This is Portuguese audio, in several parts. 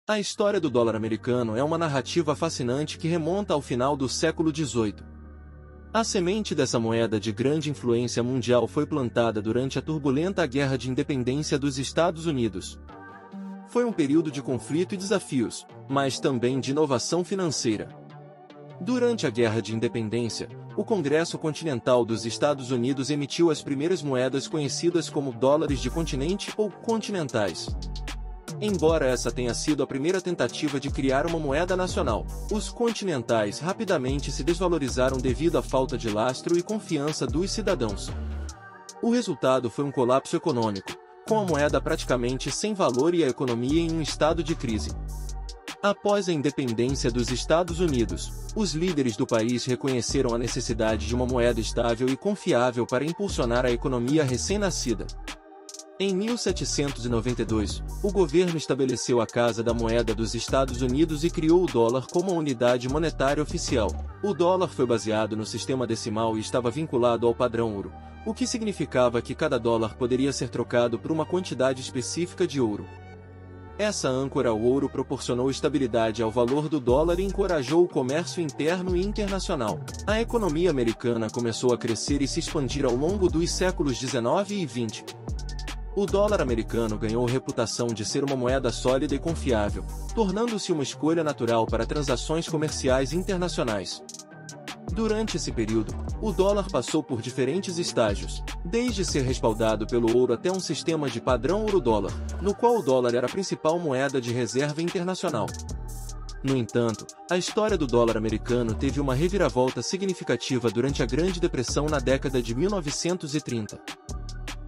A história do dólar americano é uma narrativa fascinante que remonta ao final do século XVIII. A semente dessa moeda de grande influência mundial foi plantada durante a turbulenta Guerra de Independência dos Estados Unidos. Foi um período de conflito e desafios, mas também de inovação financeira. Durante a Guerra de Independência, o Congresso Continental dos Estados Unidos emitiu as primeiras moedas conhecidas como dólares de continente ou continentais. Embora essa tenha sido a primeira tentativa de criar uma moeda nacional, os continentais rapidamente se desvalorizaram devido à falta de lastro e confiança dos cidadãos. O resultado foi um colapso econômico, com a moeda praticamente sem valor e a economia em um estado de crise. Após a independência dos Estados Unidos, os líderes do país reconheceram a necessidade de uma moeda estável e confiável para impulsionar a economia recém-nascida. Em 1792, o governo estabeleceu a Casa da Moeda dos Estados Unidos e criou o dólar como a unidade monetária oficial. O dólar foi baseado no sistema decimal e estava vinculado ao padrão ouro, o que significava que cada dólar poderia ser trocado por uma quantidade específica de ouro. Essa âncora ao ouro proporcionou estabilidade ao valor do dólar e encorajou o comércio interno e internacional. A economia americana começou a crescer e se expandir ao longo dos séculos XIX e XX. O dólar americano ganhou reputação de ser uma moeda sólida e confiável, tornando-se uma escolha natural para transações comerciais internacionais. Durante esse período, o dólar passou por diferentes estágios, desde ser respaldado pelo ouro até um sistema de padrão ouro-dólar, no qual o dólar era a principal moeda de reserva internacional. No entanto, a história do dólar americano teve uma reviravolta significativa durante a Grande Depressão na década de 1930.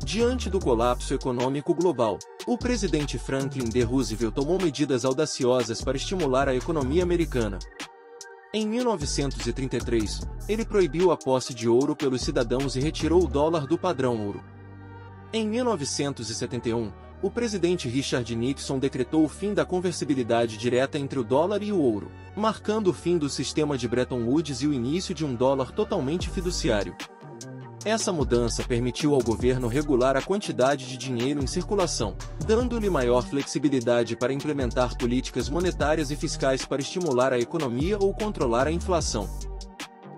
Diante do colapso econômico global, o presidente Franklin D. Roosevelt tomou medidas audaciosas para estimular a economia americana. Em 1933, ele proibiu a posse de ouro pelos cidadãos e retirou o dólar do padrão ouro. Em 1971, o presidente Richard Nixon decretou o fim da conversibilidade direta entre o dólar e o ouro, marcando o fim do sistema de Bretton Woods e o início de um dólar totalmente fiduciário. Essa mudança permitiu ao governo regular a quantidade de dinheiro em circulação, dando-lhe maior flexibilidade para implementar políticas monetárias e fiscais para estimular a economia ou controlar a inflação.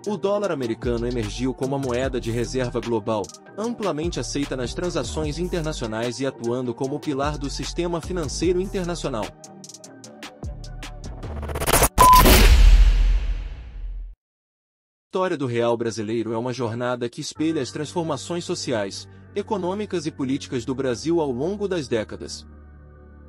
O dólar americano emergiu como a moeda de reserva global, amplamente aceita nas transações internacionais e atuando como pilar do sistema financeiro internacional. A história do real brasileiro é uma jornada que espelha as transformações sociais, econômicas e políticas do Brasil ao longo das décadas.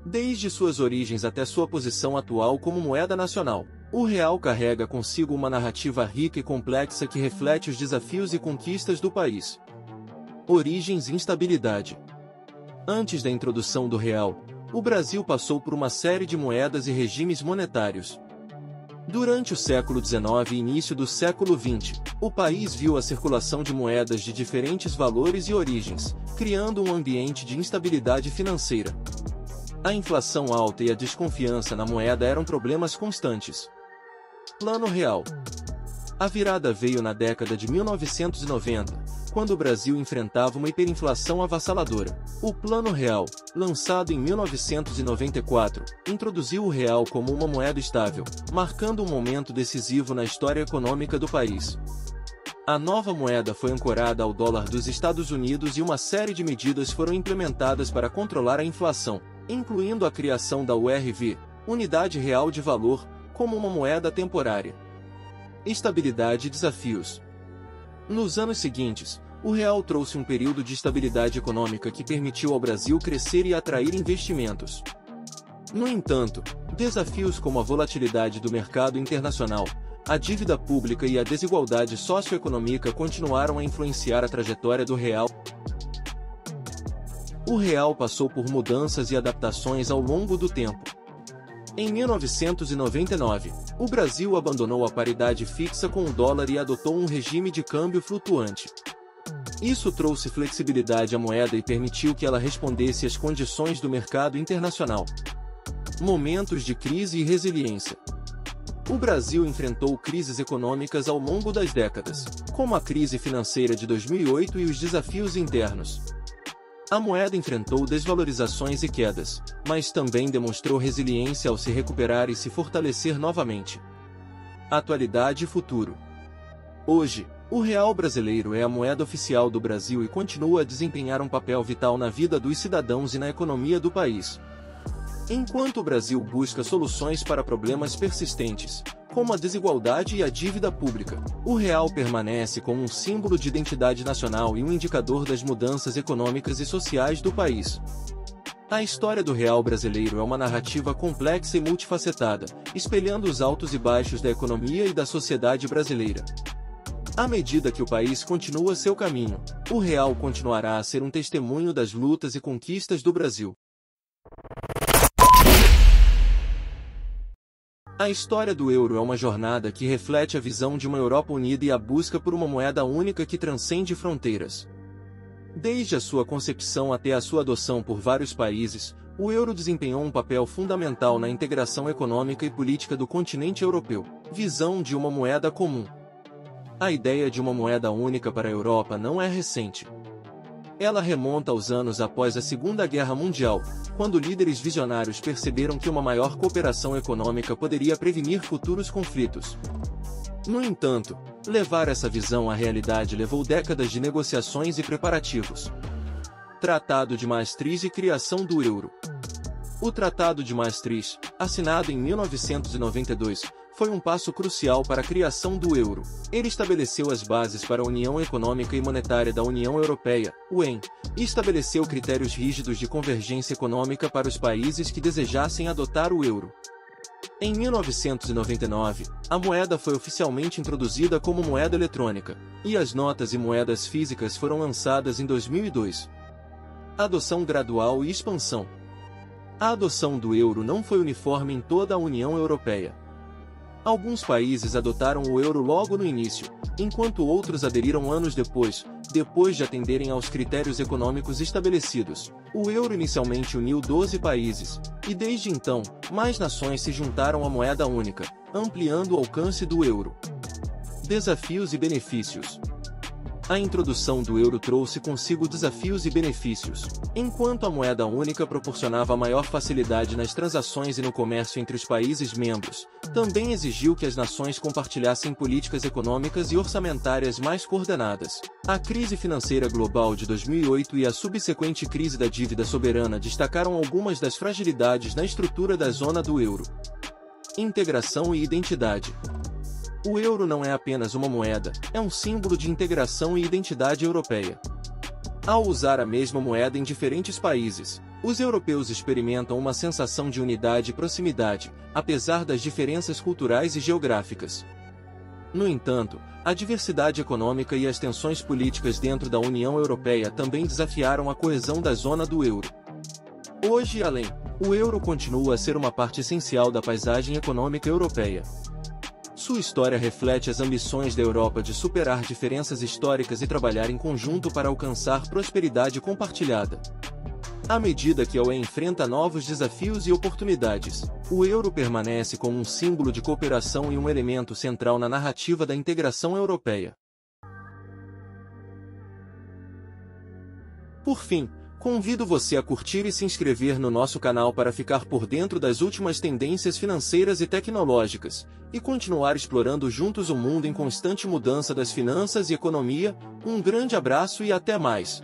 Desde suas origens até sua posição atual como moeda nacional, o real carrega consigo uma narrativa rica e complexa que reflete os desafios e conquistas do país. Origens e instabilidade. Antes da introdução do real, o Brasil passou por uma série de moedas e regimes monetários. Durante o século XIX e início do século XX, o país viu a circulação de moedas de diferentes valores e origens, criando um ambiente de instabilidade financeira. A inflação alta e a desconfiança na moeda eram problemas constantes. Plano Real. A virada veio na década de 1990, quando o Brasil enfrentava uma hiperinflação avassaladora. O Plano Real, lançado em 1994, introduziu o real como uma moeda estável, marcando um momento decisivo na história econômica do país. A nova moeda foi ancorada ao dólar dos Estados Unidos e uma série de medidas foram implementadas para controlar a inflação, incluindo a criação da URV, Unidade Real de Valor, como uma moeda temporária. Estabilidade e desafios. Nos anos seguintes, o real trouxe um período de estabilidade econômica que permitiu ao Brasil crescer e atrair investimentos. No entanto, desafios como a volatilidade do mercado internacional, a dívida pública e a desigualdade socioeconômica continuaram a influenciar a trajetória do real. O real passou por mudanças e adaptações ao longo do tempo. Em 1999, o Brasil abandonou a paridade fixa com o dólar e adotou um regime de câmbio flutuante. Isso trouxe flexibilidade à moeda e permitiu que ela respondesse às condições do mercado internacional. Momentos de crise e resiliência. O Brasil enfrentou crises econômicas ao longo das décadas, como a crise financeira de 2008 e os desafios internos. A moeda enfrentou desvalorizações e quedas, mas também demonstrou resiliência ao se recuperar e se fortalecer novamente. Atualidade e futuro. Hoje, o real brasileiro é a moeda oficial do Brasil e continua a desempenhar um papel vital na vida dos cidadãos e na economia do país. Enquanto o Brasil busca soluções para problemas persistentes, como a desigualdade e a dívida pública, o real permanece como um símbolo de identidade nacional e um indicador das mudanças econômicas e sociais do país. A história do real brasileiro é uma narrativa complexa e multifacetada, espelhando os altos e baixos da economia e da sociedade brasileira. À medida que o país continua seu caminho, o real continuará a ser um testemunho das lutas e conquistas do Brasil. A história do euro é uma jornada que reflete a visão de uma Europa unida e a busca por uma moeda única que transcende fronteiras. Desde a sua concepção até a sua adoção por vários países, o euro desempenhou um papel fundamental na integração econômica e política do continente europeu. Visão de uma moeda comum. A ideia de uma moeda única para a Europa não é recente. Ela remonta aos anos após a Segunda Guerra Mundial, quando líderes visionários perceberam que uma maior cooperação econômica poderia prevenir futuros conflitos. No entanto, levar essa visão à realidade levou décadas de negociações e preparativos. Tratado de Maastricht e criação do euro. O Tratado de Maastricht, assinado em 1992, foi um passo crucial para a criação do euro. Ele estabeleceu as bases para a União Econômica e Monetária da União Europeia, UEM, e estabeleceu critérios rígidos de convergência econômica para os países que desejassem adotar o euro. Em 1999, a moeda foi oficialmente introduzida como moeda eletrônica, e as notas e moedas físicas foram lançadas em 2002. Adoção gradual e expansão. A adoção do euro não foi uniforme em toda a União Europeia. Alguns países adotaram o euro logo no início, enquanto outros aderiram anos depois de atenderem aos critérios econômicos estabelecidos. O euro inicialmente uniu 12 países, e desde então, mais nações se juntaram à moeda única, ampliando o alcance do euro. Desafios e benefícios. A introdução do euro trouxe consigo desafios e benefícios. Enquanto a moeda única proporcionava maior facilidade nas transações e no comércio entre os países membros, também exigiu que as nações compartilhassem políticas econômicas e orçamentárias mais coordenadas. A crise financeira global de 2008 e a subsequente crise da dívida soberana destacaram algumas das fragilidades na estrutura da zona do euro. Integração e identidade. O euro não é apenas uma moeda, é um símbolo de integração e identidade europeia. Ao usar a mesma moeda em diferentes países, os europeus experimentam uma sensação de unidade e proximidade, apesar das diferenças culturais e geográficas. No entanto, a diversidade econômica e as tensões políticas dentro da União Europeia também desafiaram a coesão da zona do euro. Hoje e além, o euro continua a ser uma parte essencial da paisagem econômica europeia. Sua história reflete as ambições da Europa de superar diferenças históricas e trabalhar em conjunto para alcançar prosperidade compartilhada. À medida que a UE enfrenta novos desafios e oportunidades, o euro permanece como um símbolo de cooperação e um elemento central na narrativa da integração europeia. Por fim, convido você a curtir e se inscrever no nosso canal para ficar por dentro das últimas tendências financeiras e tecnológicas, e continuar explorando juntos o mundo em constante mudança das finanças e economia. Um grande abraço e até mais!